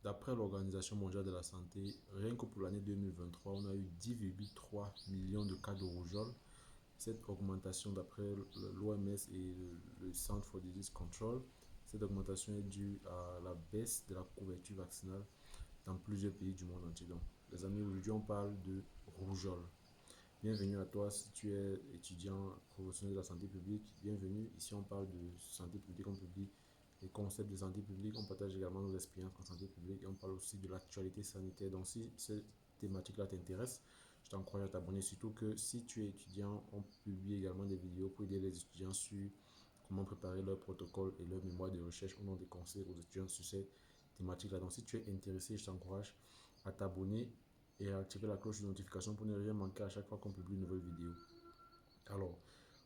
d'après l'Organisation mondiale de la santé, rien que pour l'année 2023, on a eu 10,3 millions de cas de rougeole. Cette augmentation, d'après l'OMS et le Centre for Disease Control, cette augmentation est due à la baisse de la couverture vaccinale dans plusieurs pays du monde entier. Donc, les amis, aujourd'hui, on parle de rougeole. Bienvenue à toi si tu es étudiant professionnel de la santé publique. Bienvenue. Ici, on parle de santé publique, on publie les concepts de santé publique, on partage également nos expériences en santé publique et on parle aussi de l'actualité sanitaire. Donc, si cette thématique-là t'intéresse, je t'encourage à t'abonner. Surtout que si tu es étudiant, on publie également des vidéos pour aider les étudiants sur comment préparer leur protocole et leur mémoire de recherche. On donne des conseils aux étudiants sur cette thématique-là. Donc, si tu es intéressé, je t'encourage à t'abonner et à activer la cloche de notification pour ne rien manquer à chaque fois qu'on publie une nouvelle vidéo. Alors,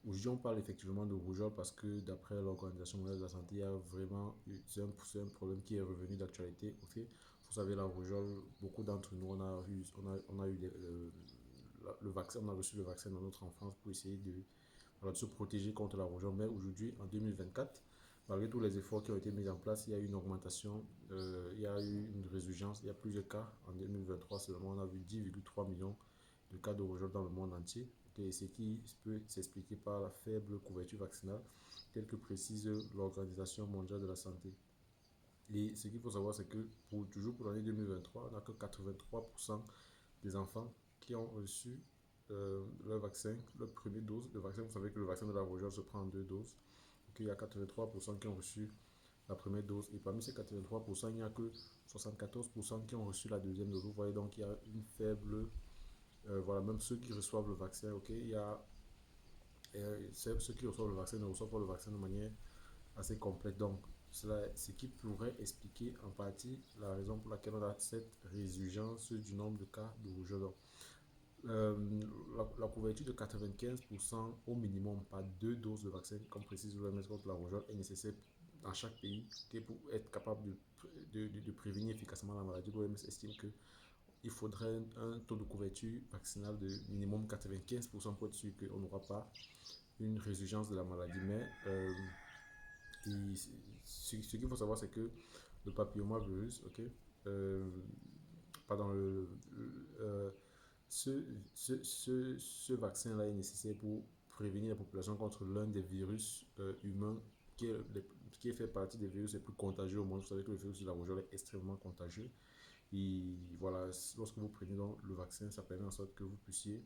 aujourd'hui, on parle effectivement de rougeole parce que d'après l'Organisation mondiale de la santé, il y a vraiment c'est un problème qui est revenu d'actualité. Vous savez, la rougeole, beaucoup d'entre nous, on a eu le vaccin, on a reçu le vaccin dans notre enfance pour essayer de se protéger contre la rougeole. Mais aujourd'hui, en 2024, malgré tous les efforts qui ont été mis en place, il y a eu une augmentation, il y a eu une résurgence, il y a plusieurs cas. En 2023 seulement, on a vu 10,3 millions de cas de rougeole dans le monde entier. Et ce qui peut s'expliquer par la faible couverture vaccinale, telle que précise l'Organisation mondiale de la santé. Et ce qu'il faut savoir, c'est que toujours pour l'année 2023, on n'a que 83% des enfants qui ont reçu leur vaccin, leur première dose. Le vaccin, vous savez que le vaccin de la rougeole se prend en deux doses. Donc, il y a 83% qui ont reçu la première dose. Et parmi ces 83%, il n'y a que 74% qui ont reçu la deuxième dose. Vous voyez donc il y a une faible... voilà, même ceux qui reçoivent le vaccin, il y a ceux qui reçoivent le vaccin ne reçoivent pas le vaccin de manière assez complète. Donc, ce qui pourrait expliquer en partie la raison pour laquelle on a cette résurgence du nombre de cas de rougeole. La couverture de 95% au minimum par deux doses de vaccin, comme précise l'OMS contre la rougeole, est nécessaire dans chaque pays pour être capable de prévenir efficacement la maladie. L'OMS estime que il faudrait un taux de couverture vaccinale de minimum 95% pour être sûr qu'on n'aura pas une résurgence de la maladie. Mais ce qu'il faut savoir, c'est que le papillomavirus, pardon, ce vaccin-là est nécessaire pour prévenir la population contre l'un des virus humains qui fait partie des virus les plus contagieux au monde. Vous savez que le virus de la rougeole est extrêmement contagieux. Et voilà, lorsque vous prenez donc le vaccin, ça permet en sorte que vous puissiez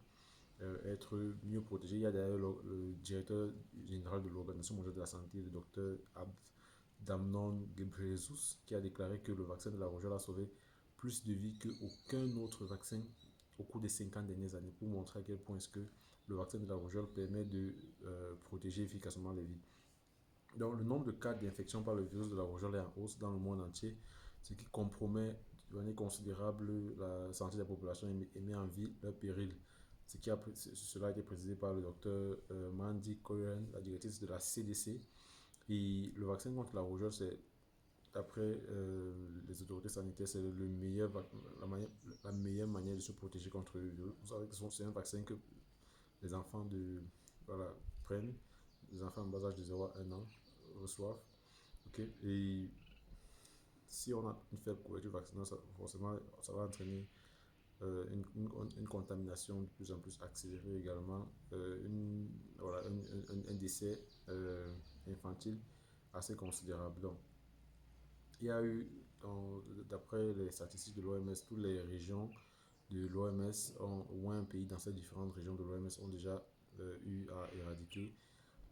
être mieux protégé. Il y a d'ailleurs le directeur général de l'Organisation mondiale de la santé, le docteur Damnon Ghebreyesus, qui a déclaré que le vaccin de la rougeole a sauvé plus de vies qu'aucun autre vaccin au cours des 50 dernières années, pour montrer à quel point est-ce que le vaccin de la rougeole permet de protéger efficacement les vies. Donc, le nombre de cas d'infection par le virus de la rougeole est en hausse dans le monde entier, ce qui compromet de manière considérable la santé de la population et met en vie leur péril. Cela a été précisé par le docteur Mandy Cohen, la directrice de la CDC. Et le vaccin contre la rougeole, c'est, d'après les autorités sanitaires, c'est la meilleure manière de se protéger contre le virus. Vous savez que c'est un vaccin que les enfants prennent, les enfants en bas âge de 0 à 1 an reçoivent. Et si on a une faible couverture vaccinale, forcément, ça va entraîner une contamination de plus en plus accélérée également, un décès infantile assez considérable. Donc, il y a eu, d'après les statistiques de l'OMS, toutes les régions de l'OMS, ou un pays dans ces différentes régions de l'OMS ont déjà eu à éradiquer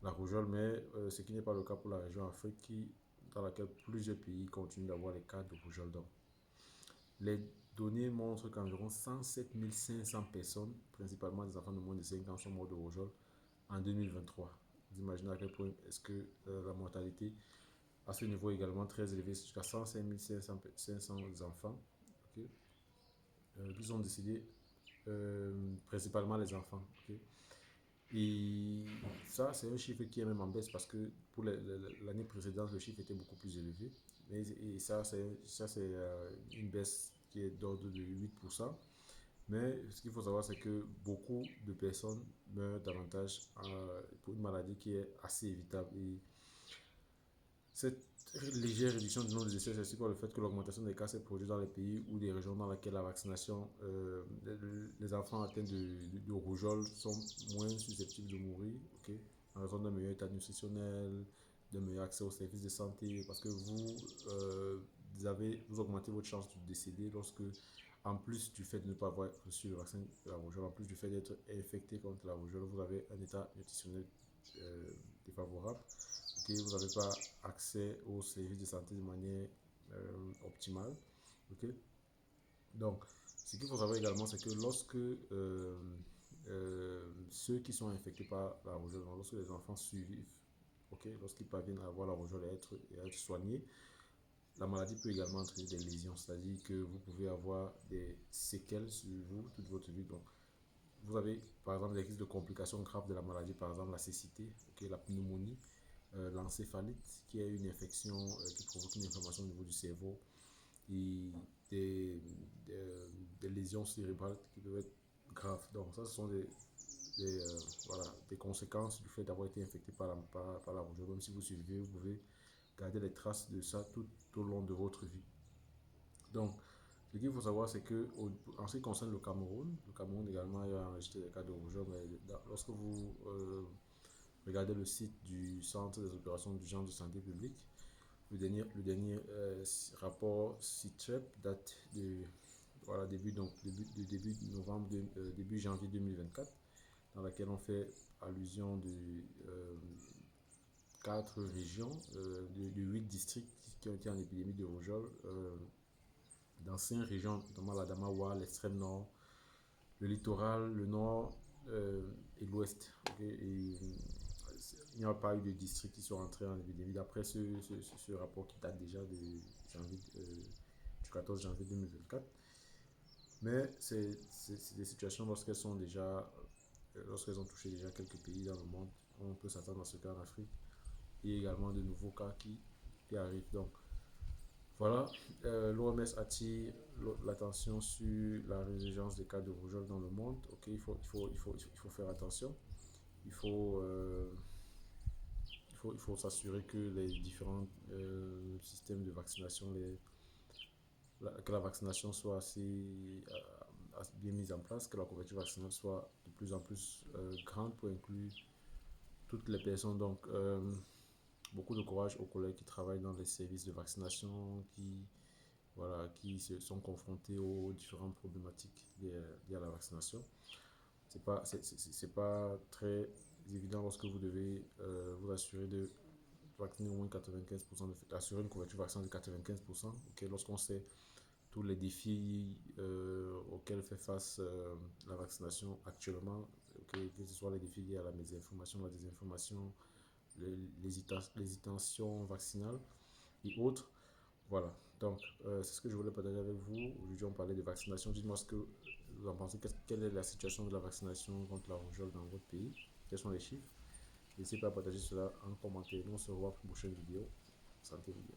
la rougeole, mais ce qui n'est pas le cas pour la région Afrique, dans laquelle plusieurs pays continuent d'avoir les cas de rougeole. Donc, les données montrent qu'environ 107 500 personnes, principalement des enfants de moins de 5 ans, sont morts de rougeole en 2023. Vous imaginez à quel point est-ce que la mortalité à ce niveau est également très élevé, jusqu'à 105 500 enfants qui sont décédés, principalement les enfants. Et ça, c'est un chiffre qui est même en baisse parce que pour l'année précédente, le chiffre était beaucoup plus élevé. Et ça, c'est une baisse qui est d'ordre de 8%. Mais ce qu'il faut savoir, c'est que beaucoup de personnes meurent davantage pour une maladie qui est assez évitable. Et cette légère réduction du nombre de décès, c'est aussi par le fait que l'augmentation des cas s'est produite dans les pays ou des régions dans lesquelles la vaccination, les enfants atteints de rougeole sont moins susceptibles de mourir, ok, en raison d'un meilleur état nutritionnel, d'un meilleur accès aux services de santé, parce que vous augmentez votre chance de décéder lorsque, en plus du fait de ne pas avoir reçu le vaccin de la rougeole, en plus du fait d'être infecté contre la rougeole, vous avez un état nutritionnel euh, défavorable. Okay, vous n'avez pas accès aux services de santé de manière optimale. Okay? Donc, ce qu'il faut savoir également, c'est que lorsque ceux qui sont infectés par la rougeole, lorsque les enfants survivent, okay, lorsqu'ils parviennent à avoir la rougeole et être soignés, la maladie peut également entraîner des lésions, c'est-à-dire que vous pouvez avoir des séquelles sur vous toute votre vie. Donc, vous avez par exemple des risques de complications graves de la maladie, par exemple la cécité, okay, la pneumonie, l'encéphalite, qui est une infection qui provoque une inflammation au niveau du cerveau, et des, des, des lésions cérébrales qui peuvent être graves. Donc ça, ce sont voilà, des conséquences du fait d'avoir été infecté par la rougeole. Même si vous survivez, vous pouvez garder les traces de ça tout au long de votre vie. Donc, ce qu'il faut savoir, c'est que en ce qui concerne le Cameroun également a enregistré des cas de rougeole, mais lorsque vous regardez le site du Centre des opérations d'urgence de santé publique, le dernier rapport CITREP date de voilà, début novembre, début janvier 2024, dans laquelle on fait allusion de 4 régions, de 8 districts qui ont été en épidémie de rougeole, dans 5 régions, notamment l'Adamawa, l'extrême nord, le littoral, le nord et l'ouest. Okay? Et il n'y a pas eu de districts qui sont entrés en épidémie d'après ce rapport qui date déjà du 14 janvier 2024. Mais c'est des situations lorsqu'elles ont touché déjà quelques pays dans le monde, on peut s'attendre à ce cas en Afrique. Il y a également de nouveaux cas qui arrivent. Donc voilà, l'OMS attire l'attention sur la résurgence des cas de rougeole dans le monde. Ok, il faut faire attention. Il faut, euh, il faut s'assurer que les différents systèmes de vaccination, que la vaccination soit assez bien mise en place, que la couverture vaccinale soit de plus en plus grande pour inclure toutes les personnes. Donc, beaucoup de courage aux collègues qui travaillent dans les services de vaccination, qui sont confrontés aux différentes problématiques liées à la vaccination. C'est pas très évident lorsque vous devez vous assurer de vacciner au moins 95%, assurer une couverture vaccinale de 95%, okay, lorsqu'on sait tous les défis auxquels fait face la vaccination actuellement, okay, que ce soit les défis liés à la mésinformation, la désinformation, l'hésitation vaccinale et autres. Voilà, donc c'est ce que je voulais partager avec vous. Aujourd'hui, on parlait de vaccination. Dites-moi ce que vous en pensez. Quelle est la situation de la vaccination contre la rougeole dans votre pays? Quels sont les chiffres? N'hésitez pas à partager cela en commentaire. Nous, on se revoit pour une prochaine vidéo. Santé, vidéo.